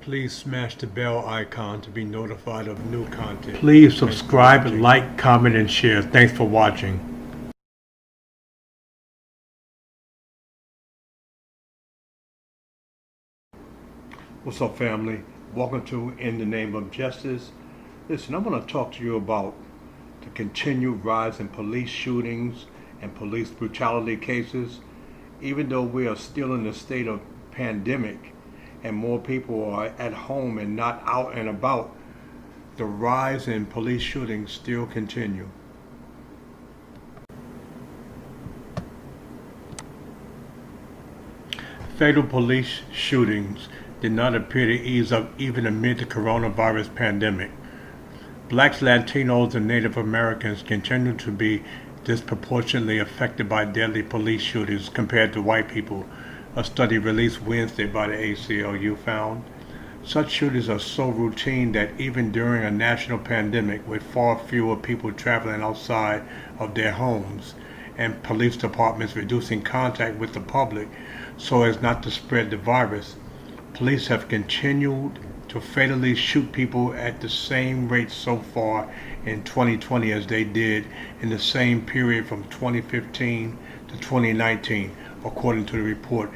Please smash the bell icon to be notified of new content. Please Thanks for subscribe, watching. like, comment, and share. Thanks for watching. What's up, family? Welcome to In the Name of Justice. Listen, I'm going to talk to you about the continued rise in police shootings and police brutality cases. Even though we are still in a state of pandemic and more people are at home and not out and about, the rise in police shootings still continue. Fatal police shootings did not appear to ease up even amid the coronavirus pandemic. Blacks, Latinos, and Native Americans continue to be disproportionately affected by deadly police shootings compared to white people, a study released Wednesday by the ACLU found. Such shootings are so routine that even during a national pandemic with far fewer people traveling outside of their homes and police departments reducing contact with the public so as not to spread the virus, police have continued to fatally shoot people at the same rate so far in 2020 as they did in the same period from 2015 to 2019, according to the report,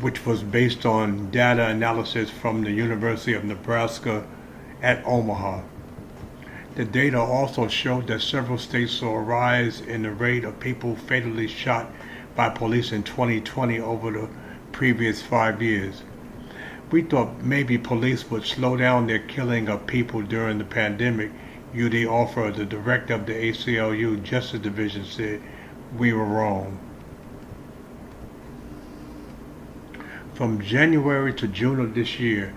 which was based on data analysis from the University of Nebraska at Omaha. The data also showed that several states saw a rise in the rate of people fatally shot by police in 2020 over the previous 5 years. We thought maybe police would slow down their killing of people during the pandemic, Udi Offer, the director of the ACLU Justice Division, said. We were wrong. From January to June of this year,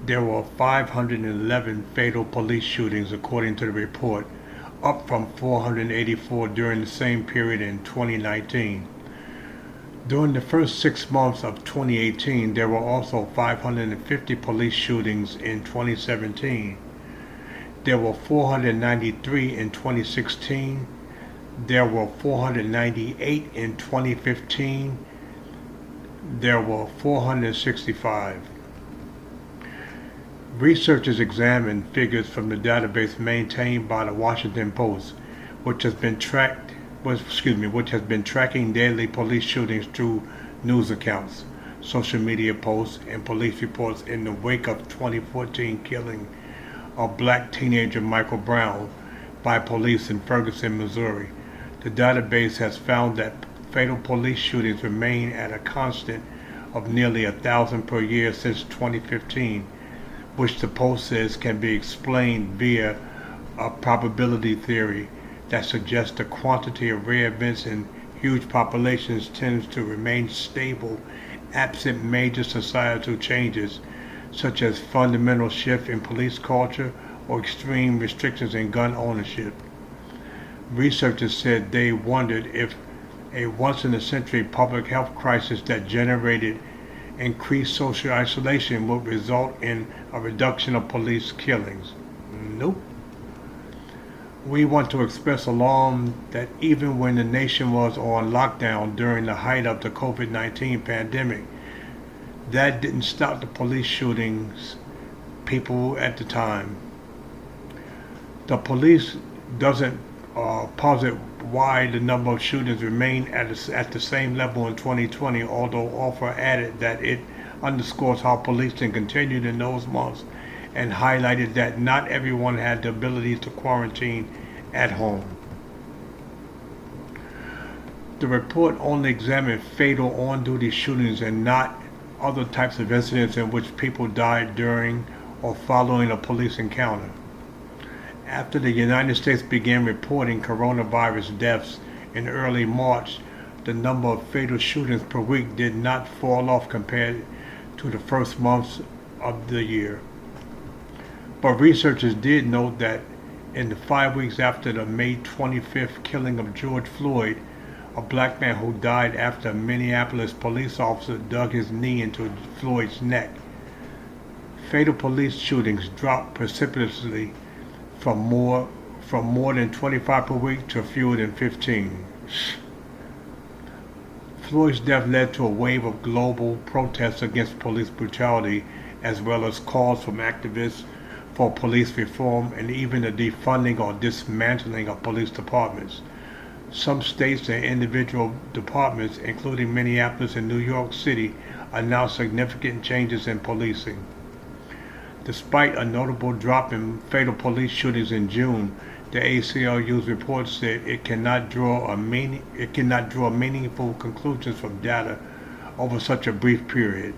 there were 511 fatal police shootings, according to the report, up from 484 during the same period in 2019. During the first 6 months of 2018, there were also 550 police shootings in 2017. There were 493 in 2016. There were 498 in 2015. There were 465. Researchers examined figures from the database maintained by the Washington Post, which has been tracking daily police shootings through news accounts, social media posts, and police reports in the wake of 2014 killing of black teenager Michael Brown by police in Ferguson, Missouri. The database has found that fatal police shootings remain at a constant of nearly 1,000 per year since 2015, which the Post says can be explained via a probability theory that suggests the quantity of rare events in huge populations tends to remain stable absent major societal changes, such as fundamental shift in police culture or extreme restrictions in gun ownership. Researchers said they wondered if a once-in-a-century public health crisis that generated increased social isolation would result in a reduction of police killings. Nope. We want to express alarm that even when the nation was on lockdown during the height of the COVID-19 pandemic, that didn't stop the police shootings people at the time. The police doesn't posit why the number of shootings remained at the same level in 2020, although Offer added that it underscores how policing continued in those months and highlighted that not everyone had the ability to quarantine at home. The report only examined fatal on-duty shootings and not other types of incidents in which people died during or following a police encounter. After the United States began reporting coronavirus deaths in early March, the number of fatal shootings per week did not fall off compared to the first months of the year. But researchers did note that in the 5 weeks after the May 25th killing of George Floyd, a black man who died after a Minneapolis police officer dug his knee into Floyd's neck, fatal police shootings dropped precipitously from more than 25 per week to fewer than 15. Floyd's death led to a wave of global protests against police brutality as well as calls from activists for police reform and even the defunding or dismantling of police departments. Some states and individual departments, including Minneapolis and New York City, announced significant changes in policing. Despite a notable drop in fatal police shootings in June, the ACLU's report said it cannot draw meaningful conclusions from data over such a brief period,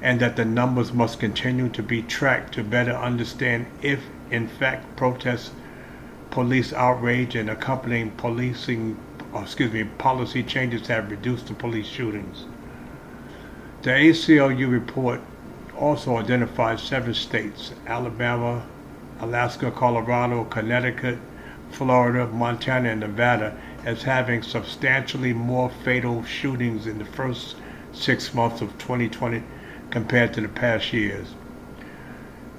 and that the numbers must continue to be tracked to better understand if, in fact, protests, police outrage, and accompanying policy changes have reduced the police shootings. The ACLU report also identified 7 states: Alabama, Alaska, Colorado, Connecticut, Florida, Montana, and Nevada, as having substantially more fatal shootings in the first 6 months of 2020 compared to the past years.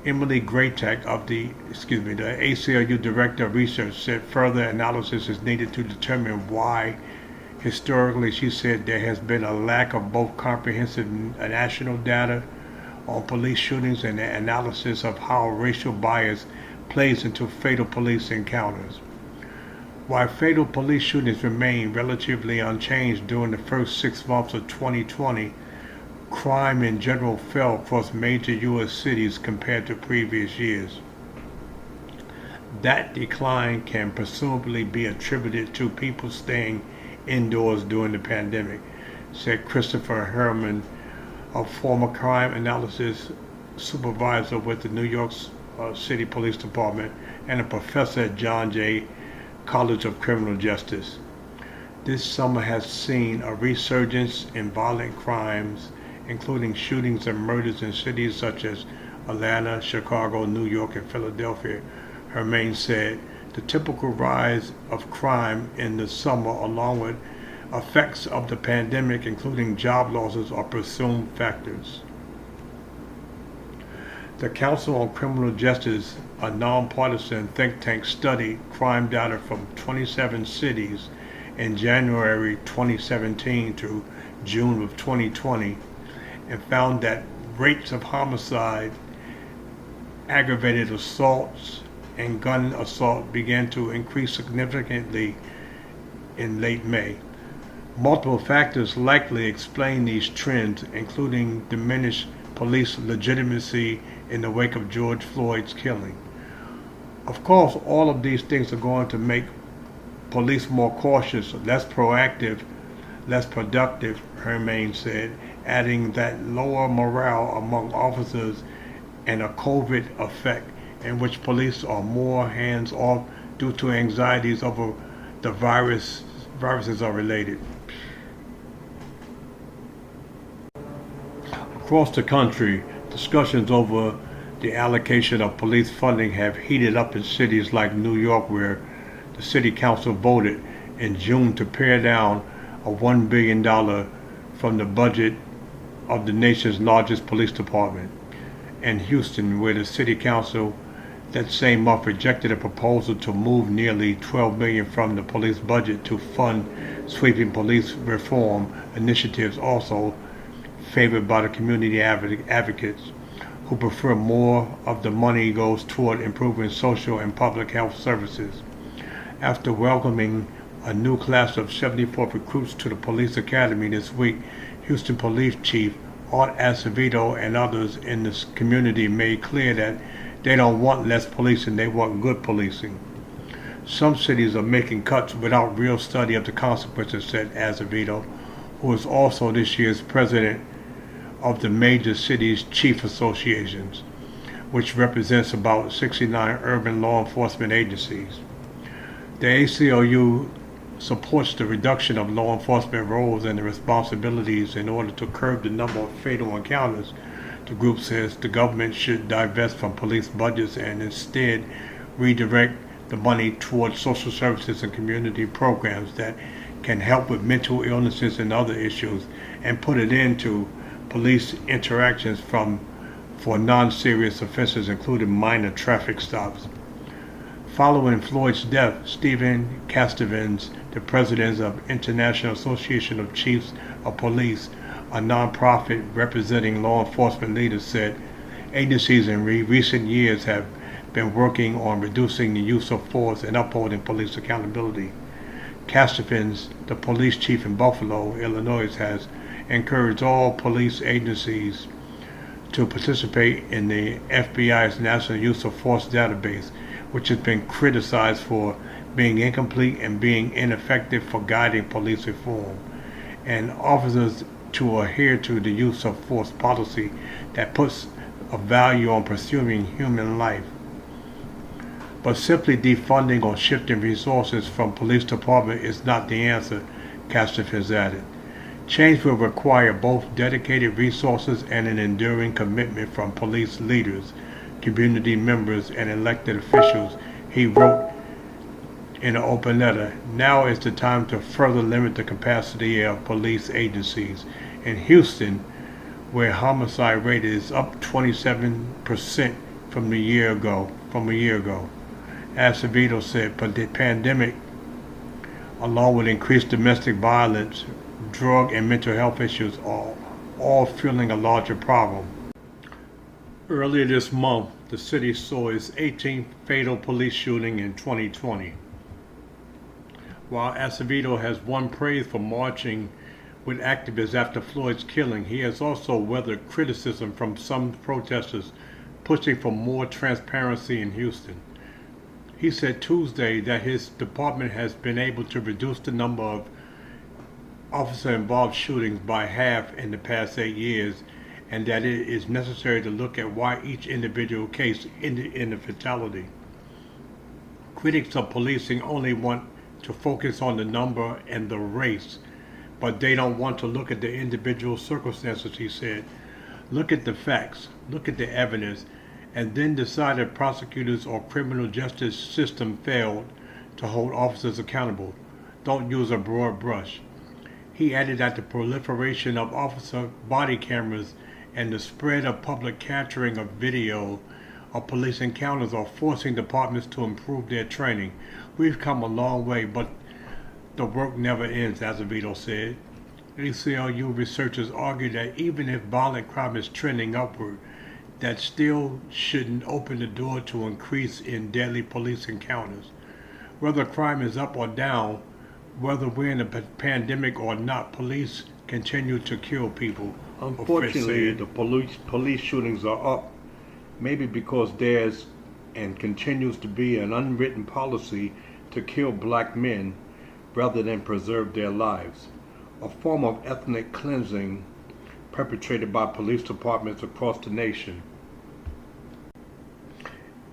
Emily Graytek the ACLU Director of Research, said further analysis is needed to determine why, historically, she said, there has been a lack of both comprehensive national data on police shootings and the analysis of how racial bias plays into fatal police encounters. While fatal police shootings remain relatively unchanged during the first 6 months of 2020, crime in general fell across major U.S. cities compared to previous years. That decline can presumably be attributed to people staying indoors during the pandemic, said Christopher Herman, a former crime analysis supervisor with the New York City Police Department and a professor at John Jay College of Criminal Justice. This summer has seen a resurgence in violent crimes, including shootings and murders in cities such as Atlanta, Chicago, New York, and Philadelphia. Herman said the typical rise of crime in the summer, along with effects of the pandemic, including job losses, are presumed factors. The Council on Criminal Justice, a nonpartisan think tank, studied crime data from 27 cities in January 2017 to June of 2020 and found that rates of homicide, aggravated assaults, and gun assault began to increase significantly in late May. Multiple factors likely explain these trends, including diminished police legitimacy in the wake of George Floyd's killing. Of course, all of these things are going to make police more cautious, less proactive, less productive, Herman said, adding that lower morale among officers and a COVID effect in which police are more hands-off due to anxieties over the viruses are related. Across the country, discussions over the allocation of police funding have heated up in cities like New York, where the city council voted in June to pare down a $1 billion from the budget of the nation's largest police department, and Houston, where the city council that same month rejected a proposal to move nearly $12 million from the police budget to fund sweeping police reform initiatives, also favored by the community advocates, who prefer more of the money goes toward improving social and public health services. After welcoming a new class of 74 recruits to the police academy this week, Houston Police Chief Art Acevedo and others in this community made clear that they don't want less policing, they want good policing. Some cities are making cuts without real study of the consequences, said Acevedo, who is also this year's president of the major cities' chief associations, which represents about 69 urban law enforcement agencies. The ACLU supports the reduction of law enforcement roles and the responsibilities in order to curb the number of fatal encounters. The group says the government should divest from police budgets and instead redirect the money towards social services and community programs that can help with mental illnesses and other issues, and put it into police interactions for non-serious offenses, including minor traffic stops. Following Floyd's death, Stephen Castavins, the president of International Association of Chiefs of Police, a nonprofit representing law enforcement leaders, said Agencies in recent years have been working on reducing the use of force and upholding police accountability. Castafins, the police chief in Buffalo, Illinois, has encouraged all police agencies to participate in the FBI's National Use of Force database, which has been criticized for being incomplete and being ineffective for guiding police reform, and officers to adhere to the use of force policy that puts a value on pursuing human life. But simply defunding or shifting resources from police department is not the answer, Castafins added. Change will require both dedicated resources and an enduring commitment from police leaders, community members, and elected officials, he wrote in an open letter. Now is the time to further limit the capacity of police agencies. In Houston, where homicide rate is up 27% from a year ago, Acevedo said, but the pandemic, along with increased domestic violence, drug and mental health issues, are all fueling a larger problem. Earlier this month, the city saw its 18th fatal police shooting in 2020. While Acevedo has won praise for marching with activists after Floyd's killing, he has also weathered criticism from some protesters pushing for more transparency in Houston. He said Tuesday that his department has been able to reduce the number of officer-involved shootings by half in the past 8 years, and that it is necessary to look at why each individual case ended in a fatality. Critics of policing only want to focus on the number and the race, but they don't want to look at the individual circumstances, he said. Look at the facts, look at the evidence, and then decide if prosecutors or criminal justice system failed to hold officers accountable. Don't use a broad brush. He added that the proliferation of officer body cameras and the spread of public capturing of video of police encounters are forcing departments to improve their training. We've come a long way, but the work never ends, Acevedo said. ACLU researchers argue that even if violent crime is trending upward, that still shouldn't open the door to increase in deadly police encounters. Whether crime is up or down, whether we're in a pandemic or not, police continue to kill people. Unfortunately, the police shootings are up, maybe because there's and continues to be an unwritten policy to kill black men rather than preserve their lives, a form of ethnic cleansing perpetrated by police departments across the nation.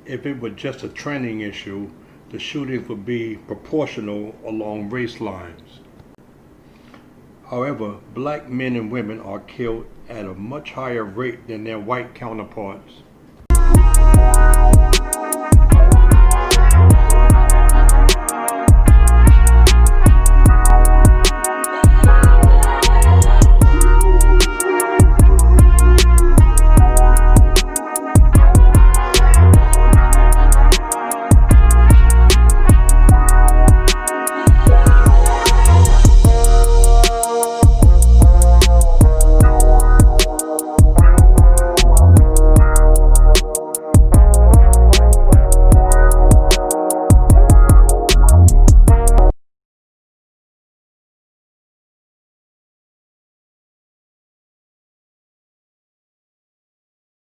If it were just a training issue, the shootings would be proportional along race lines. However, black men and women are killed at a much higher rate than their white counterparts.